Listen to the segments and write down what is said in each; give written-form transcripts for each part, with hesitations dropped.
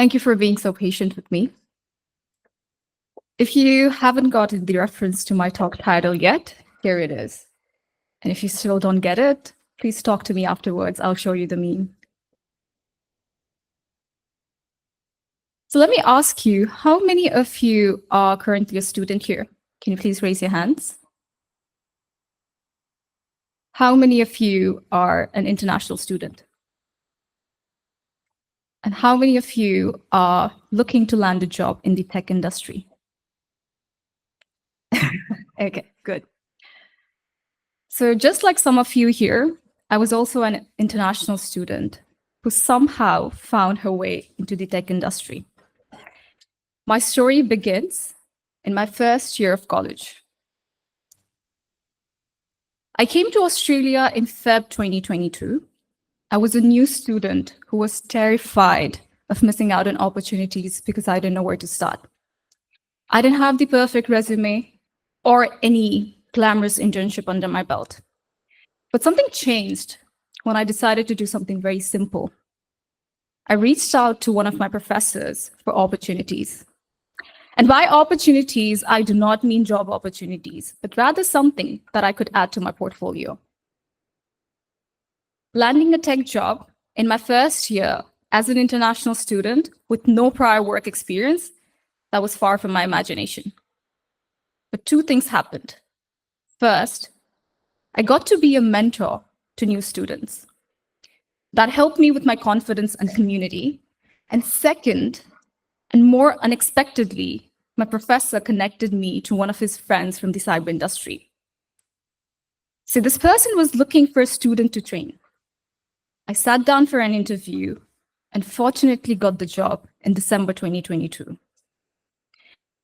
Thank you for being so patient with me. If you haven't gotten the reference to my talk title yet, here it is. And if you still don't get it, please talk to me afterwards. I'll show you the meme. So let me ask you, how many of you are currently a student here? Can you please raise your hands? How many of you are an international student? And how many of you are looking to land a job in the tech industry? Okay, good. So just like some of you here, I was also an international student who somehow found her way into the tech industry. My story begins in my first year of college. I came to Australia in Feb 2022. I was a new student who was terrified of missing out on opportunities because I didn't know where to start. I didn't have the perfect resume or any glamorous internship under my belt. But something changed when I decided to do something very simple. I reached out to one of my professors for opportunities. And by opportunities, I do not mean job opportunities, but rather something that I could add to my portfolio. Landing a tech job in my first year as an international student with no prior work experience, that was far from my imagination. But two things happened. First, I got to be a mentor to new students. That helped me with my confidence and community. And second, and more unexpectedly, my professor connected me to one of his friends from the cyber industry. So this person was looking for a student to train. I sat down for an interview and fortunately got the job in December 2022.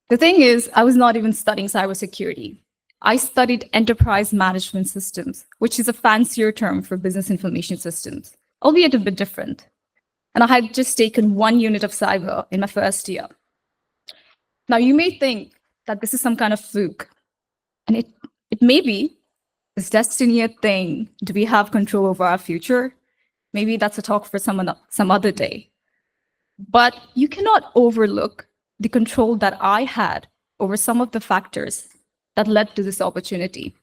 The thing is, I was not even studying cybersecurity. I studied enterprise management systems, which is a fancier term for business information systems, albeit a bit different. And I had just taken 1 unit of cyber in my first year. Now, you may think that this is some kind of fluke, and it may be. Is destiny a thing? Do we have control over our future? Maybe that's a talk for some other day. But you cannot overlook the control that I had over some of the factors that led to this opportunity.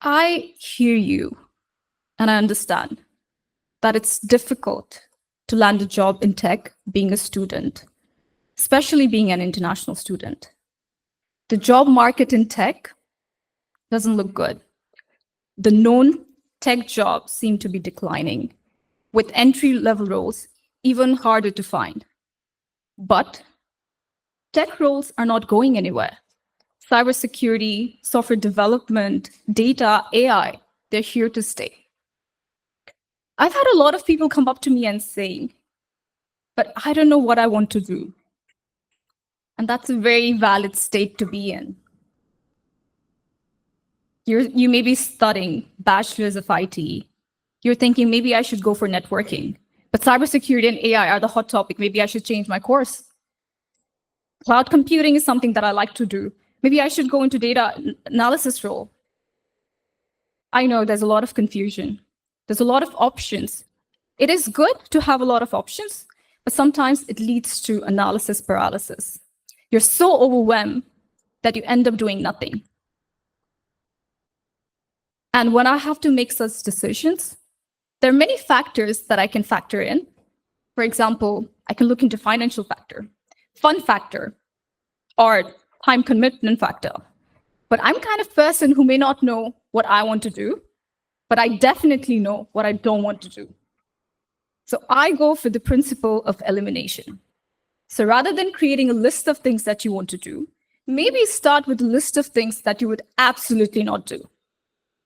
I hear you, and I understand that it's difficult to land a job in tech being a student, especially being an international student. The job market in tech doesn't look good. The known tech jobs seem to be declining, with entry-level roles even harder to find. But tech roles are not going anywhere. Cybersecurity, software development, data, AI, they're here to stay. I've had a lot of people come up to me and saying, but I don't know what I want to do. And that's a very valid state to be in. You may be studying bachelor's of IT. You're thinking, maybe I should go for networking. But cybersecurity and AI are the hot topic. Maybe I should change my course. Cloud computing is something that I like to do. Maybe I should go into data analysis role. I know there's a lot of confusion. There's a lot of options. It is good to have a lot of options, but sometimes it leads to analysis paralysis. You're so overwhelmed that you end up doing nothing. And when I have to make such decisions, there are many factors that I can factor in. For example, I can look into financial factor, fun factor, or time commitment factor. But I'm kind of person who may not know what I want to do, but I definitely know what I don't want to do. So I go for the principle of elimination. So rather than creating a list of things that you want to do, maybe start with a list of things that you would absolutely not do.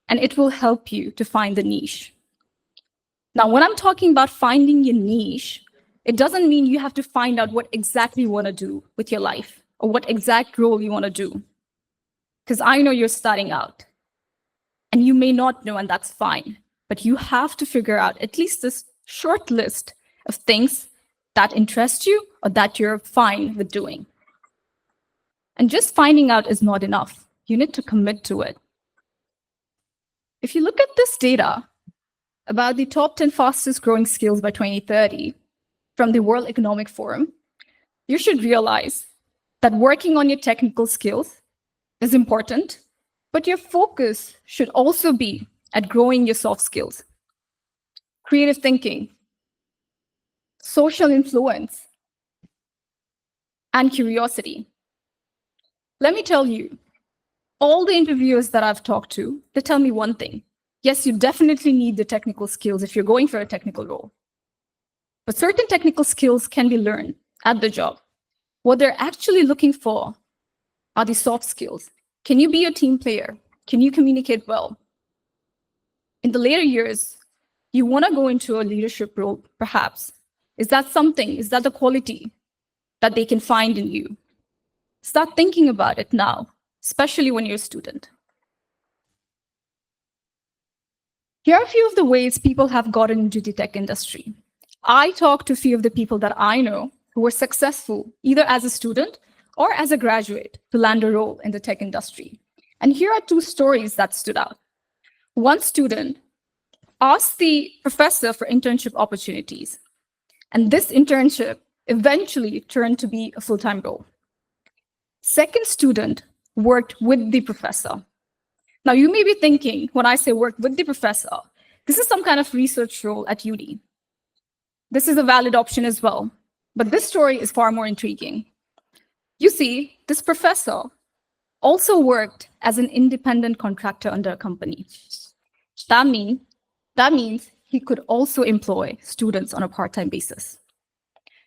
And it will help you to find the niche. Now, when I'm talking about finding your niche, it doesn't mean you have to find out what exactly you want to do with your life or what exact role you want to do. Because I know you're starting out and you may not know, and that's fine. But you have to figure out at least this short list of things that interest you or that you're fine with doing. And just finding out is not enough. You need to commit to it. If you look at this data, about the top 10 fastest growing skills by 2030 from the World Economic Forum, you should realize that working on your technical skills is important, but your focus should also be at growing your soft skills. Creative thinking, social influence, and curiosity. Let me tell you, all the interviewers that I've talked to, they tell me one thing. Yes, you definitely need the technical skills if you're going for a technical role. But certain technical skills can be learned at the job. What they're actually looking for are the soft skills. Can you be a team player? Can you communicate well? In the later years, you want to go into a leadership role, perhaps. Is that something? Is that the quality that they can find in you? Start thinking about it now, especially when you're a student. Here are a few of the ways people have gotten into the tech industry. I talked to a few of the people that I know who were successful, either as a student or as a graduate, to land a role in the tech industry. And here are two stories that stood out. One student asked the professor for internship opportunities, and this internship eventually turned to be a full-time role. Second student worked with the professor. Now, you may be thinking, when I say work with the professor, this is some kind of research role at UD. This is a valid option as well, but this story is far more intriguing. You see, this professor also worked as an independent contractor under a company. That means he could also employ students on a part-time basis.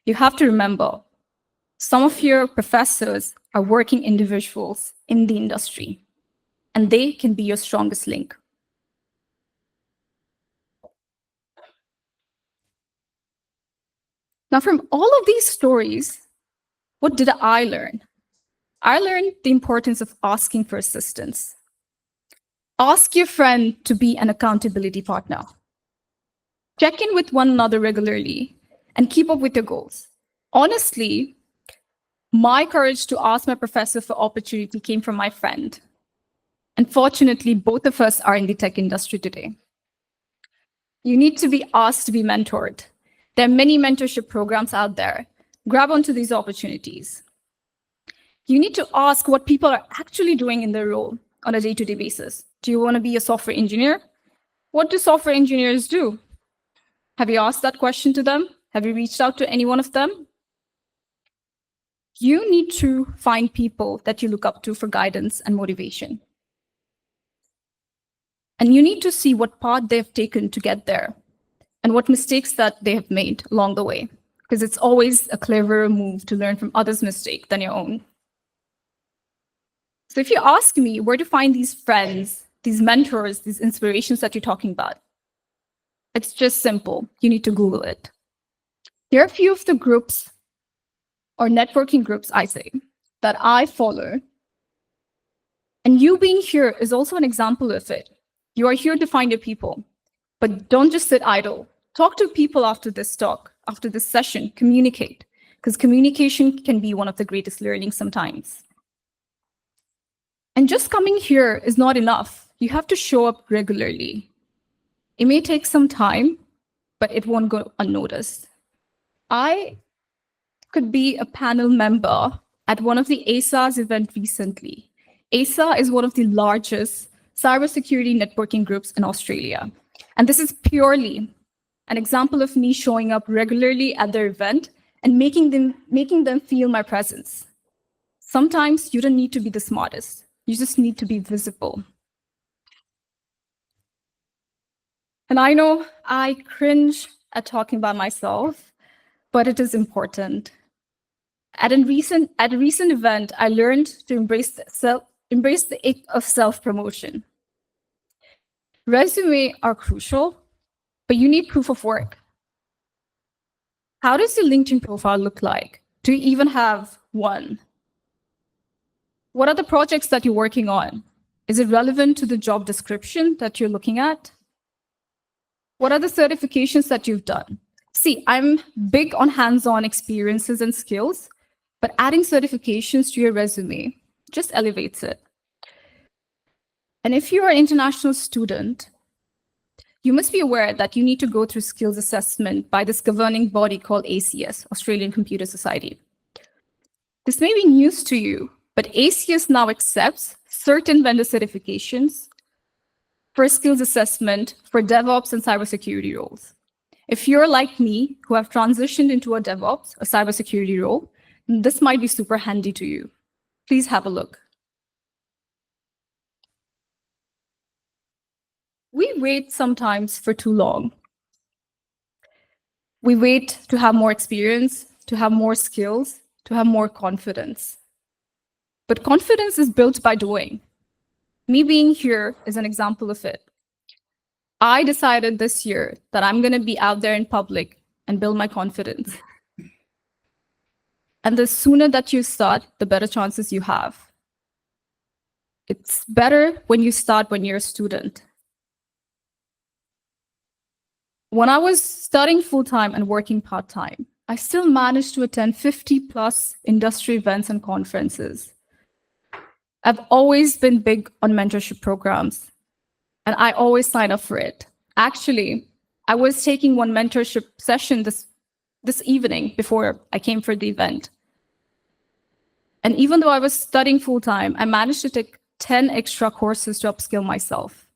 You have to remember, some of your professors are working individuals in the industry, and they can be your strongest link. Now, from all of these stories, what did I learn? I learned the importance of asking for assistance. Ask your friend to be an accountability partner. Check in with one another regularly and keep up with your goals. Honestly, my courage to ask my professor for opportunity came from my friend. Unfortunately, both of us are in the tech industry today. You need to be asked to be mentored. There are many mentorship programs out there. Grab onto these opportunities. You need to ask what people are actually doing in their role on a day-to-day basis. Do you want to be a software engineer? What do software engineers do? Have you asked that question to them? Have you reached out to any one of them? You need to find people that you look up to for guidance and motivation. And you need to see what path they've taken to get there and what mistakes that they have made along the way, because it's always a cleverer move to learn from others' mistakes than your own. So if you ask me where to find these friends, these mentors, these inspirations that you're talking about, it's just simple. You need to Google it. Here are a few of the groups or networking groups, I say, that I follow. And you being here is also an example of it. You are here to find your people, but don't just sit idle. Talk to people after this talk, after this session, communicate, because communication can be one of the greatest learnings sometimes. And just coming here is not enough. You have to show up regularly. It may take some time, but it won't go unnoticed. I could be a panel member at one of the ASA's event recently. ASA is one of the largest cybersecurity networking groups in Australia. And this is purely an example of me showing up regularly at their event and making them feel my presence. Sometimes you don't need to be the smartest. You just need to be visible. And I know I cringe at talking about myself, but it is important. At a recent event, I learned to embrace the act of self-promotion. Resumes are crucial, but you need proof of work. How does your LinkedIn profile look like? Do you even have one? What are the projects that you're working on? Is it relevant to the job description that you're looking at? What are the certifications that you've done? See, I'm big on hands-on experiences and skills, but adding certifications to your resume just elevates it. And if you're an international student, You must be aware that you need to go through skills assessment by this governing body called ACS, Australian Computer Society. This may be news to you, but ACS now accepts certain vendor certifications for skills assessment for DevOps and cybersecurity roles. If you're like me, who have transitioned into a DevOps, a cybersecurity role, this might be super handy to you. Please have a look. We wait sometimes for too long. We wait to have more experience, to have more skills, to have more confidence. But confidence is built by doing. Me being here is an example of it. I decided this year that I'm going to be out there in public and build my confidence. And the sooner that you start, the better chances you have. It's better when you start when you're a student. When I was studying full-time and working part-time, I still managed to attend 50+ industry events and conferences. I've always been big on mentorship programs, and I always sign up for it. Actually, I was taking one mentorship session this evening before I came for the event. And even though I was studying full-time, I managed to take 10 extra courses to upskill myself.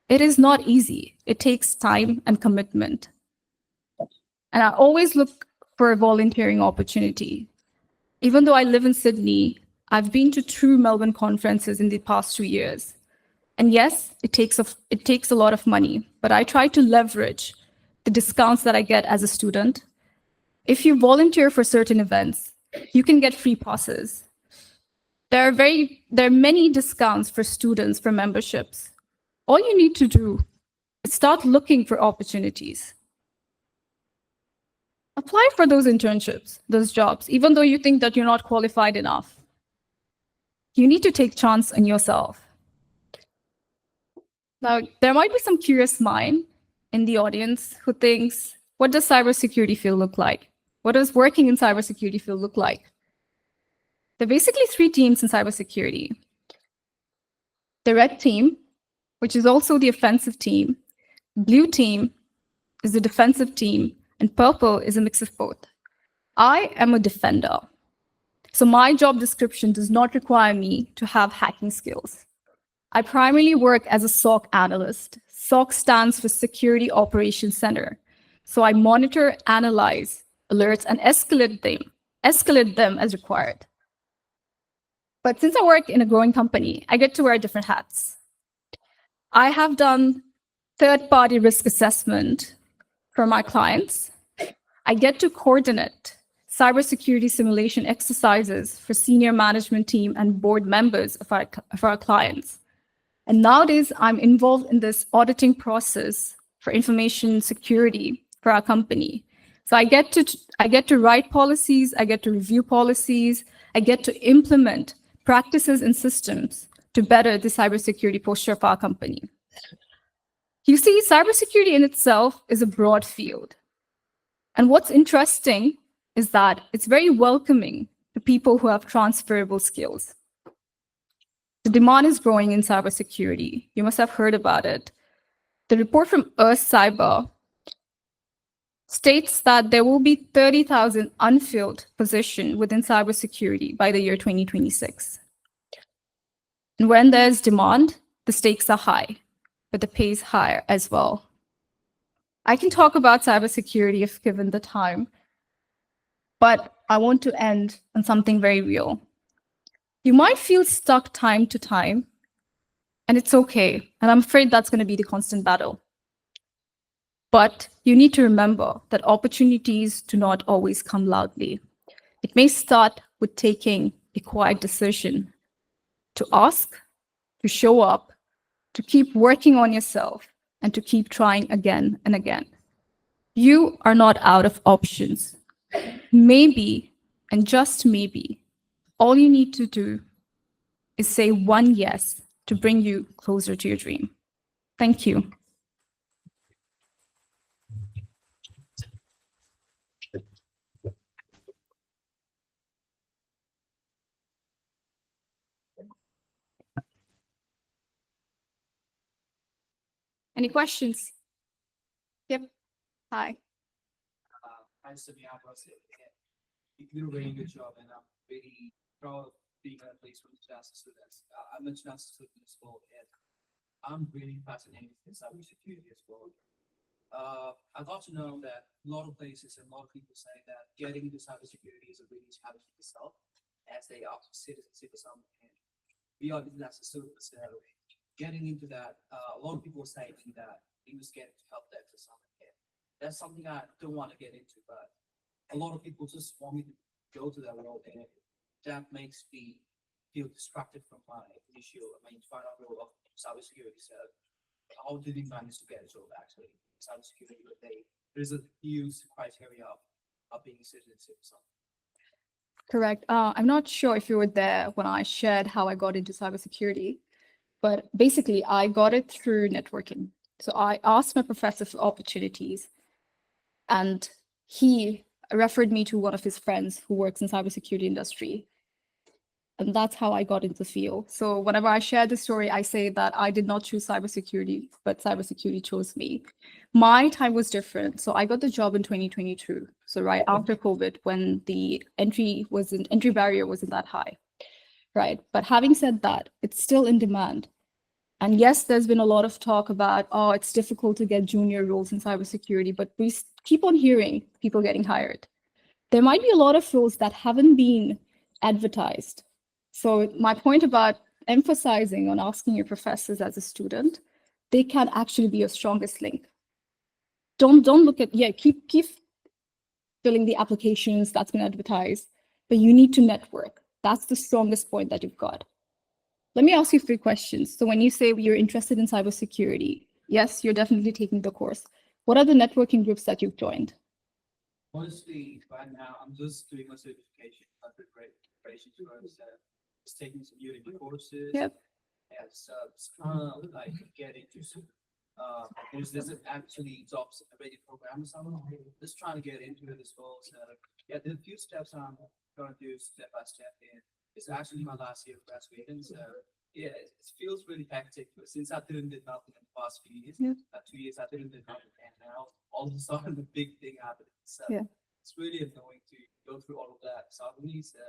It is not easy. It takes time and commitment. And I always look for a volunteering opportunity. Even though I live in Sydney, I've been to 2 Melbourne conferences in the past 2 years. And yes, it takes a lot of money, but I try to leverage the discounts that I get as a student. If you volunteer for certain events, you can get free passes. There are many discounts for students for memberships. All you need to do is start looking for opportunities. Apply for those internships, those jobs, even though you think that you're not qualified enough. You need to take chance on yourself. Now, there might be some curious mind in the audience who thinks, what does cybersecurity field look like? What does working in cybersecurity field look like? There are basically 3 teams in cybersecurity. The red team, which is also the offensive team, blue team is the defensive team, and purple is a mix of both. I am a defender. So my job description does not require me to have hacking skills. I primarily work as a SOC analyst. SOC stands for Security Operations Center. So I monitor, analyze alerts, and escalate them as required. But since I work in a growing company, I get to wear different hats. I have done third-party risk assessment for my clients. I get to coordinate cybersecurity simulation exercises for senior management team and board members of our clients. And nowadays, I'm involved in this auditing process for information security for our company. So I get to write policies, I get to review policies, I get to implement practices and systems to better the cybersecurity posture of our company. You see, cybersecurity in itself is a broad field. And what's interesting is that it's very welcoming to people who have transferable skills. The demand is growing in cybersecurity. You must have heard about it. The report from Earth Cyber states that there will be 30,000 unfilled positions within cybersecurity by the year 2026. And when there's demand, the stakes are high, but the pay is higher as well. I can talk about cybersecurity if given the time, but I want to end on something very real. You might feel stuck time to time, and it's okay. And I'm afraid that's going to be the constant battle. But you need to remember that opportunities do not always come loudly. It may start with taking a quiet decision to ask, to show up, to keep working on yourself, and to keep trying again and again. You are not out of options. Maybe, and just maybe, all you need to do is say one yes to bring you closer to your dream. Thank you. Any questions? Yep. Hi. Hi, Subi. You do a really good job, and I'm really proud of being at a place with international students. I'm an international student as well, and I'm really fascinated with cybersecurity as well. I got to know that a lot of places and a lot of people say that getting into cybersecurity is a really challenge for yourself, as they are citizenship or something. And we are international students, so getting into that, a lot of people are saying that you just get into help desk or something. And that's something I don't want to get into, but a lot of people just want me to go to that world, and that makes me feel distracted from my final role of cybersecurity. So, how did you manage to get a job actually in cybersecurity? But there's a huge criteria of being a citizenship or something. Correct. I'm not sure if you were there when I shared how I got into cybersecurity, but basically I got it through networking. So I asked my professor for opportunities, and he referred me to one of his friends who works in cybersecurity industry. And that's how I got into the field. So whenever I share the story, I say that I did not choose cybersecurity, but cybersecurity chose me. My time was different. So I got the job in 2022. So right after COVID, when the entry barrier wasn't that high, right? But having said that, it's still in demand. And yes, there's been a lot of talk about, oh, it's difficult to get junior roles in cybersecurity, but we keep on hearing people getting hired. There might be a lot of roles that haven't been advertised. So my point about emphasizing on asking your professors as a student, they can actually be your strongest link. Don't look at, keep filling the applications that's been advertised, but you need to network. That's the strongest point that you've got. Let me ask you 3 questions. So when you say you're interested in cybersecurity, yes, you're definitely taking the course. What are the networking groups that you've joined? Honestly, right now I'm just doing my certification under preparation towards just taking some Udemy courses. Yep. Yeah, so it's kind of like get into there's actually jobs ready program or something. Just trying to get into it as well. So yeah, there's a few steps I'm gonna do step by step, and it's actually my last year of graduating. So yeah, it feels really hectic, but since I didn't do nothing in the past few years, Yeah. 2 years I didn't do nothing, and now all of a sudden the big thing happened. So Yeah. it's really annoying to go through all of that suddenly. So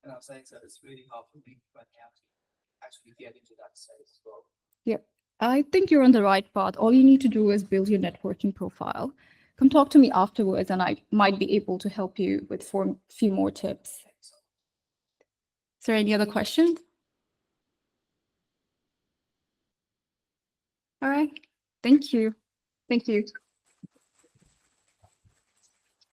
and I'm saying so it's really hard for me right now to actually get into that stage as well. Yeah, I think you're on the right path. All you need to do is build your networking profile. Come talk to me afterwards, and I might be able to help you with a few more tips. Is there any other questions? All right. Thank you. Thank you.